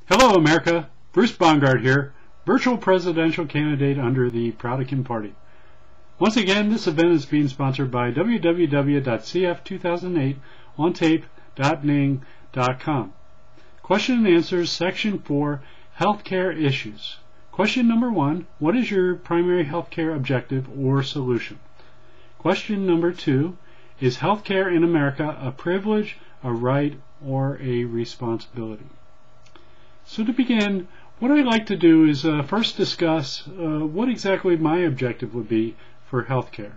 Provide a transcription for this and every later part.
Hello, America. Bruce Bongardt here, virtual presidential candidate under the Proudican Party. Once again, this event is being sponsored by www.cf2008ontape.ning.com. Question and answers, Section 4, Healthcare Issues. Question number 1, what is your primary healthcare objective or solution? Question number 2, is healthcare in America a privilege, a right, or a responsibility? So to begin, what I'd like to do is first discuss what exactly my objective would be for healthcare.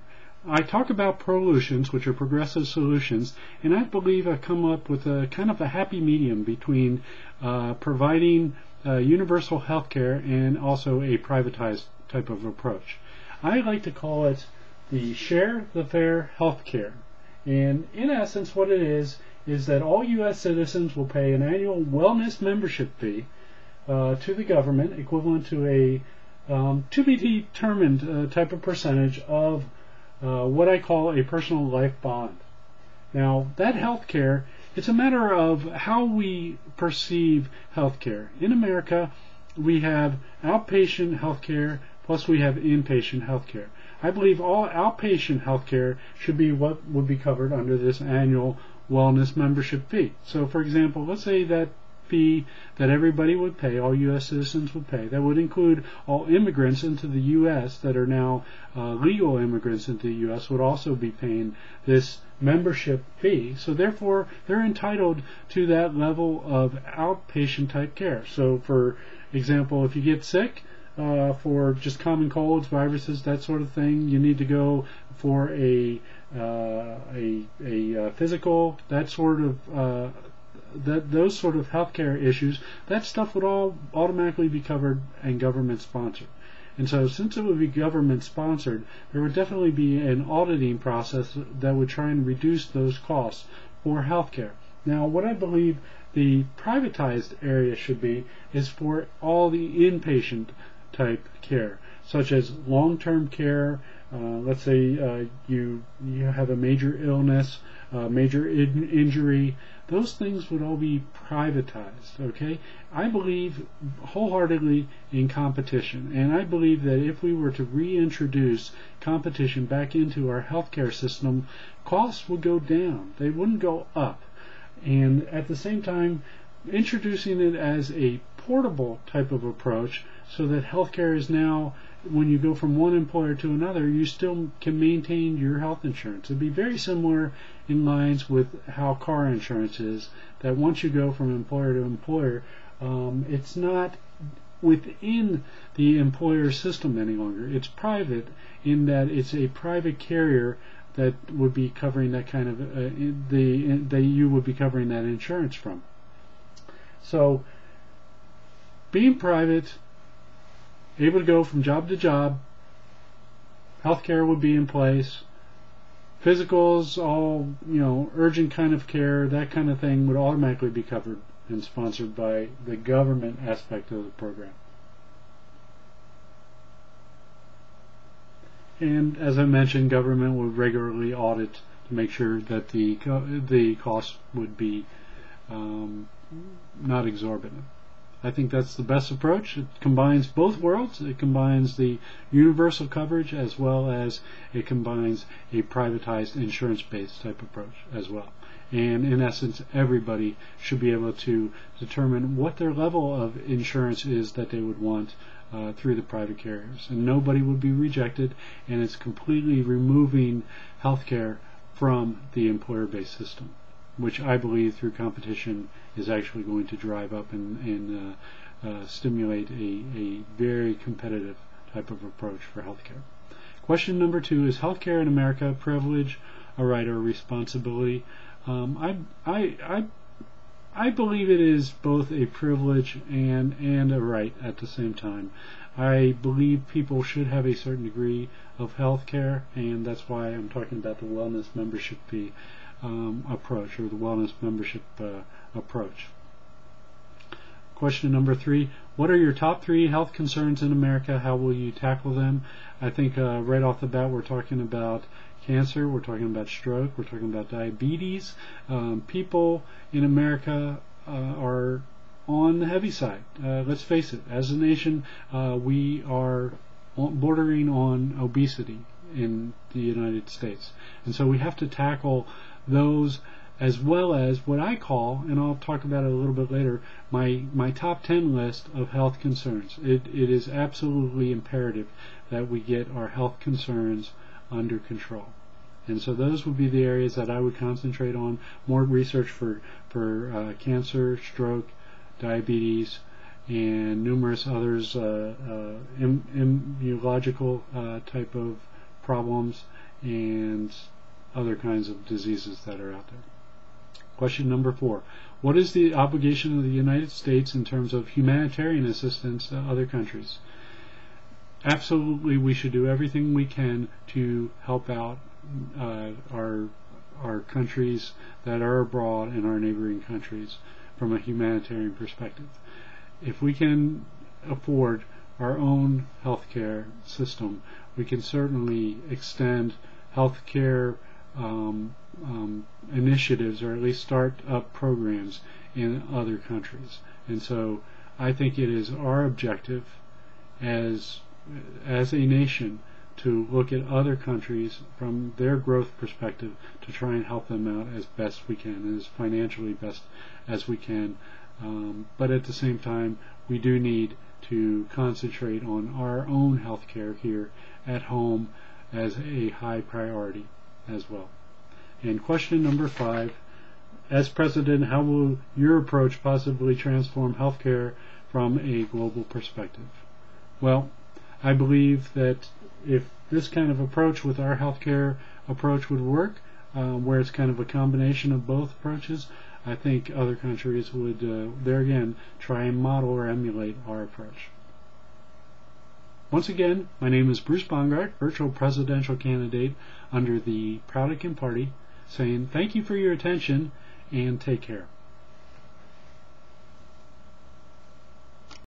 I talk about prolutions, which are progressive solutions, and I believe I've come up with a kind of a happy medium between providing universal healthcare and also a privatized type of approach. I like to call it the share the fair healthcare. And in essence, what it is that all U.S. citizens will pay an annual wellness membership fee to the government, equivalent to a to be determined type of percentage of what I call a personal life bond. Now, that health care, it's a matter of how we perceive health care. In America, we have outpatient health care, plus we have inpatient health care. I believe all outpatient health care should be what would be covered under this annual wellness membership fee. So, for example, let's say that fee that everybody would pay, all U.S. citizens would pay, that would include all immigrants into the U.S. that are now legal immigrants into the U.S. would also be paying this membership fee. So therefore, they're entitled to that level of outpatient type care. So, for example, if you get sick, for just common colds, viruses, that sort of thing, you need to go for a physical, those sort of healthcare issues. That stuff would all automatically be covered and government sponsored. And so, since it would be government sponsored, there would definitely be an auditing process that would try and reduce those costs for healthcare. Now, what I believe the privatized area should be is for all the inpatient type care, such as long-term care. Let's say you have a major illness, major injury. Those things would all be privatized. Okay, I believe wholeheartedly in competition, and I believe that if we were to reintroduce competition back into our healthcare system, costs would go down. They wouldn't go up. And at the same time, introducing it as a portable type of approach, so that healthcare is now, when you go from one employer to another, you still can maintain your health insurance. It'd be very similar in lines with how car insurance is, that once you go from employer to employer, it's not within the employer system any longer. It's private in that it's a private carrier that would be covering that kind of that you would be covering that insurance from. So, being private, able to go from job to job, healthcare would be in place, physicals, all urgent kind of care, that kind of thing would automatically be covered and sponsored by the government aspect of the program. And as I mentioned, government would regularly audit to make sure that the costs would be not exorbitant. I think that's the best approach. It combines both worlds. It combines the universal coverage as well as it combines a privatized insurance-based type approach as well. And in essence, everybody should be able to determine what their level of insurance is that they would want through the private carriers. And nobody would be rejected, and it's completely removing healthcare from the employer-based system, which I believe through competition is actually going to drive up and stimulate a very competitive type of approach for healthcare. Question number 2, is healthcare in America a privilege, a right, or a responsibility? I believe it is both a privilege and a right at the same time. I believe people should have a certain degree of health care, and that's why I'm talking about the wellness membership fee approach, or the wellness membership approach. Question number 3, what are your top 3 health concerns in America? How will you tackle them? I think right off the bat we're talking about cancer, we're talking about stroke, we're talking about diabetes. People in America are on the heavy side. Let's face it, as a nation, we are bordering on obesity in the United States. And so we have to tackle those, as well as what I call, and I'll talk about it a little bit later, my top 10 list of health concerns. It is absolutely imperative that we get our health concerns under control. And so those would be the areas that I would concentrate on. More research for cancer, stroke, diabetes, and numerous others, immunological type of problems, and other kinds of diseases that are out there. Question number 4. What is the obligation of the United States in terms of humanitarian assistance to other countries? Absolutely, we should do everything we can to help out our countries that are abroad and our neighboring countries from a humanitarian perspective. If we can afford our own healthcare system, we can certainly extend healthcare initiatives, or at least start up programs in other countries. And so I think it is our objective as a nation to look at other countries from their growth perspective to try and help them out as best we can, and as financially best as we can. But at the same time, we do need to concentrate on our own health care here at home as a high priority as well. And question number 5, as President, how will your approach possibly transform healthcare from a global perspective? Well, I believe that if this kind of approach with our healthcare approach would work, where it's kind of a combination of both approaches, I think other countries would, there again, try and model or emulate our approach. Once again, my name is Bruce Bongardt, virtual presidential candidate under the Proudican Party, saying thank you for your attention and take care.